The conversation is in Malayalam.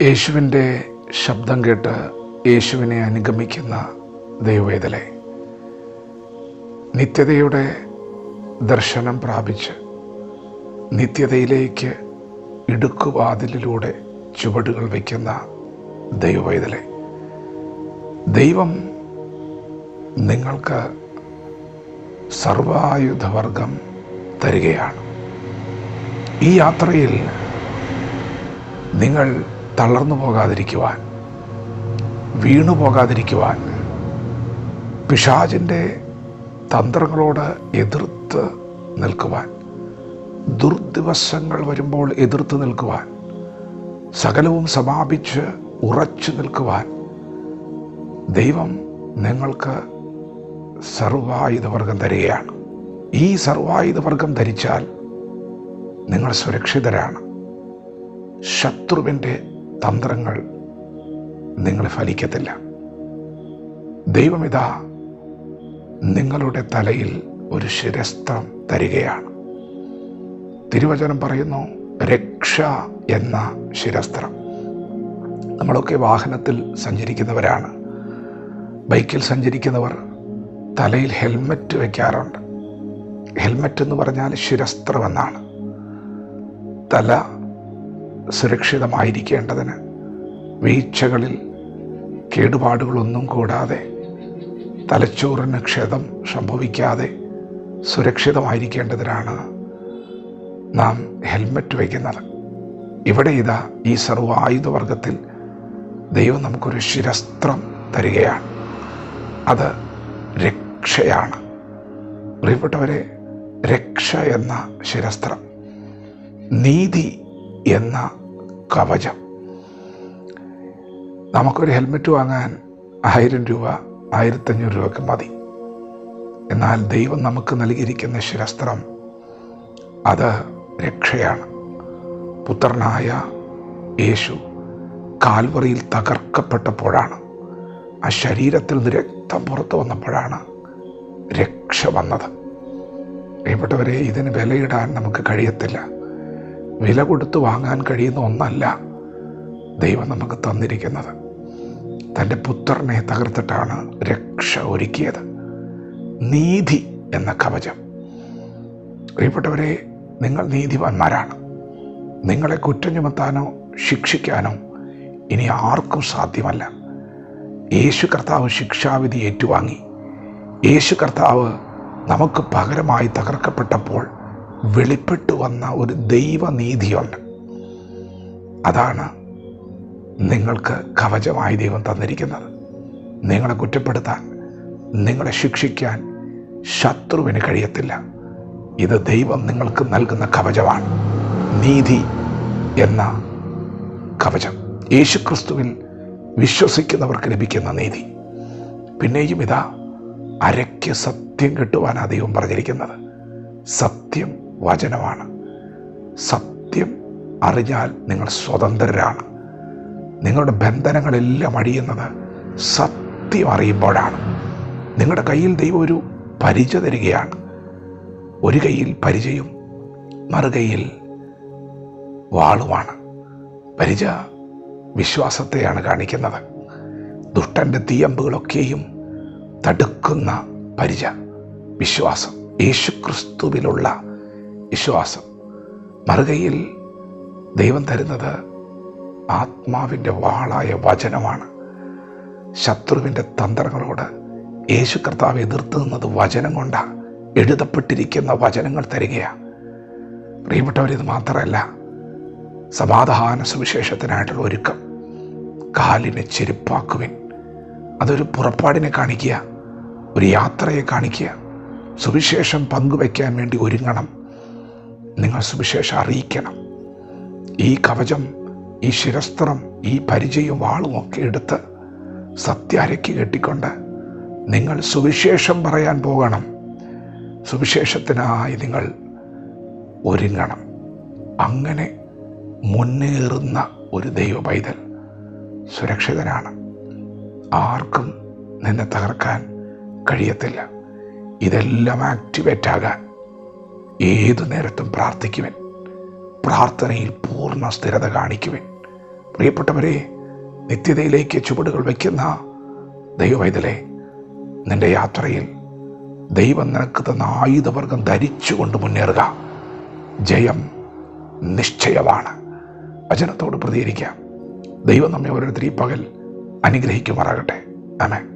യേശുവിൻ്റെ ശബ്ദം കേട്ട് യേശുവിനെ അനുഗമിക്കുന്ന ദൈവവേദലെ, നിത്യതയുടെ ദർശനം പ്രാപിച്ച് നിത്യതയിലേക്ക് ഇടുക്കുവാതിലിലൂടെ ചുവടുകൾ വയ്ക്കുന്ന ദൈവവേദലെ, ദൈവം നിങ്ങൾക്ക് സർവായുധവർഗം തരികയാണ്. ഈ യാത്രയിൽ നിങ്ങൾ തളർന്നു പോകാതിരിക്കുവാൻ, വീണു പോകാതിരിക്കുവാൻ, പിശാചിൻ്റെ തന്ത്രങ്ങളോട് എതിർത്ത് നിൽക്കുവാൻ, ദുർദിവസങ്ങൾ വരുമ്പോൾ എതിർത്ത് നിൽക്കുവാൻ, സകലവും സമാപിച്ച് ഉറച്ചു നിൽക്കുവാൻ ദൈവം നിങ്ങൾക്ക് സർവായുധവർഗം തരികയാണ്. ഈ സർവായുധവർഗം ധരിച്ചാൽ നിങ്ങൾ സുരക്ഷിതരാണ്. ശത്രുവിൻ്റെ തന്ത്രങ്ങൾ നിങ്ങളെ ഫലിക്കത്തില്ല. ദൈവമിതാ നിങ്ങളുടെ തലയിൽ ഒരു ശിരസ്ത്രം തരികയാണ്. തിരുവചനം പറയുന്നു, രക്ഷ എന്ന ശിരസ്ത്രം. നമ്മളൊക്കെ വാഹനത്തിൽ സഞ്ചരിക്കുന്നവരാണ്. ബൈക്കിൽ സഞ്ചരിക്കുന്നവർ തലയിൽ ഹെൽമറ്റ് വയ്ക്കാറുണ്ട്. ഹെൽമറ്റ് എന്ന് പറഞ്ഞാൽ ശിരസ്ത്രമെന്നാണ്. തല സുരക്ഷിതമായിരിക്കേണ്ടതിന്, വീഴ്ചകളിൽ കേടുപാടുകളൊന്നും കൂടാതെ, തലച്ചോറിന് ക്ഷതം സംഭവിക്കാതെ സുരക്ഷിതമായിരിക്കേണ്ടതിനാണ് നാം ഹെൽമറ്റ് വയ്ക്കുന്നത്. ഇവിടെ ഇതാ ഈ സർവായുധവർഗത്തിൽ ദൈവം നമുക്കൊരു ശിരസ്ത്രം തരികയാണ്. അത് രക്ഷയാണ്. പ്രിയപ്പെട്ടവരെ, രക്ഷ എന്ന ശിരസ്ത്രം, നീതി എന്ന കവചം. നമുക്കൊരു ഹെൽമെറ്റ് വാങ്ങാൻ 1000 രൂപ 1500 രൂപയ്ക്ക് മതി. എന്നാൽ ദൈവം നമുക്ക് നൽകിയിരിക്കുന്ന ശിരസ്ത്രം അത് രക്ഷയാണ്. പുത്രനായ യേശു കാൽവറിയിൽ തകർക്കപ്പെട്ടപ്പോഴാണ്, ആ ശരീരത്തിൽ നിന്ന് രക്തം പുറത്തു വന്നപ്പോഴാണ് രക്ഷ വന്നത്. പ്രിയപ്പെട്ടവരെ, ഇതിന് വിലയിടാൻ നമുക്ക് കഴിയത്തില്ല. വില കൊടുത്ത് വാങ്ങാൻ കഴിയുന്ന ഒന്നല്ല ദൈവം നമുക്ക് തന്നിരിക്കുന്നത്. തൻ്റെ പുത്രനെ തകർത്തിട്ടാണ് രക്ഷ ഒരുക്കിയത്. നീതി എന്ന കവചം. പ്രിയപ്പെട്ടവരെ, നിങ്ങൾ നീതിമാന്മാരാണ്. നിങ്ങളെ കുറ്റം ചുമത്താനോ ശിക്ഷിക്കാനോ ഇനി ആർക്കും സാധ്യമല്ല. യേശു കർത്താവ് ശിക്ഷാവിധി ഏറ്റുവാങ്ങി. യേശു കർത്താവ് നമുക്ക് പകരമായി തകർക്കപ്പെട്ടപ്പോൾ വെളിപ്പെട്ടു വന്ന ഒരു ദൈവനീതിയുണ്ട്. അതാണ് നിങ്ങൾക്ക് കവചമായി ദൈവം തന്നിരിക്കുന്നത്. നിങ്ങളെ കുറ്റപ്പെടുത്താൻ, നിങ്ങളെ ശിക്ഷിക്കാൻ ശത്രുവിന് കഴിയത്തില്ല. ഇത് ദൈവം നിങ്ങൾക്ക് നൽകുന്ന കവചമാണ്, നീതി എന്ന കവചം. യേശുക്രിസ്തുവിൽ വിശ്വസിക്കുന്നവർക്ക് ലഭിക്കുന്ന നീതി. പിന്നെയും ഇതാ, അരയ്ക്ക് സത്യം കിട്ടുവാനാണ് ദൈവം പറഞ്ഞിരിക്കുന്നത്. സത്യം വചനമാണ്. സത്യം അറിഞ്ഞാൽ നിങ്ങൾ സ്വതന്ത്രരാണ്. നിങ്ങളുടെ ബന്ധനങ്ങളെല്ലാം അഴിയുന്നത് സത്യം അറിയുമ്പോഴാണ്. നിങ്ങളുടെ കയ്യിൽ ദൈവം ഒരു പരിച തരികയാണ്. ഒരു കയ്യിൽ പരിചയും മറുകൈയിൽ വാളുമാണ്. പരിച വിശ്വാസത്തെയാണ് കാണിക്കുന്നത്. ദുഷ്ടൻ്റെ തീയമ്പുകളൊക്കെയും തടുക്കുന്ന പരിച വിശ്വാസം, യേശുക്രിസ്തുവിലുള്ള വിശ്വാസം. മറുകൈയിൽ ദൈവം തരുന്നത് ആത്മാവിൻ്റെ വാളായ വചനമാണ്. ശത്രുവിൻ്റെ തന്ത്രങ്ങളോട് യേശു കർത്താവ് എതിർത്ത് നിന്നത് വചനം കൊണ്ടാണ്. എഴുതപ്പെട്ടിരിക്കുന്ന വചനങ്ങൾ തരികയാണ്. പ്രിയപ്പെട്ടവരിത് മാത്രമല്ല, സമാധാന സുവിശേഷത്തിനായിട്ടുള്ള ഒരുക്കം. കാലിനെ ചെരുപ്പാക്കുവിൻ. അതൊരു പുറപ്പാടിനെ കാണിക്കുക, ഒരു യാത്രയെ കാണിക്കുക. സുവിശേഷം പങ്കുവയ്ക്കാൻ വേണ്ടി ഒരുങ്ങണം. നിങ്ങൾ സുവിശേഷം അറിയിക്കണം. ഈ കവചം, ഈ ശിരസ്ത്രം, ഈ പരിചയും വാളും ഒക്കെ എടുത്ത് സത്യാരയ്ക്ക് കെട്ടിക്കൊണ്ട് നിങ്ങൾ സുവിശേഷം പറയാൻ പോകണം. സുവിശേഷത്തിനായി നിങ്ങൾ ഒരുങ്ങണം. അങ്ങനെ മുന്നേറുന്ന ഒരു ദൈവ പൈതൽ സുരക്ഷിതനാണ്. ആർക്കും നിന്നെ തകർക്കാൻ കഴിയത്തില്ല. ഇതെല്ലാം ആക്ടിവേറ്റ് ആകാൻ ഏതു നേരത്തും പ്രാർത്ഥിക്കുവിൻ. പ്രാർത്ഥനയിൽ പൂർണ്ണ സ്ഥിരത കാണിക്കുവിൻ. പ്രിയപ്പെട്ടവരെ, നിത്യതയിലേക്ക് ചുവടുകൾ വയ്ക്കുന്ന ദൈവവൈതലേ, നിന്റെ യാത്രയിൽ ദൈവം നിനക്ക് തന്ന ആയുധവർഗം ധരിച്ചുകൊണ്ട് മുന്നേറുക. ജയം നിശ്ചയമാണ്. വചനത്തോട് പ്രതികരിക്കാം. ദൈവം നമ്മെ ഓരോരുത്തരും ഈ പകൽ അനുഗ്രഹിക്കുമാറാകട്ടെ. ആമേൻ.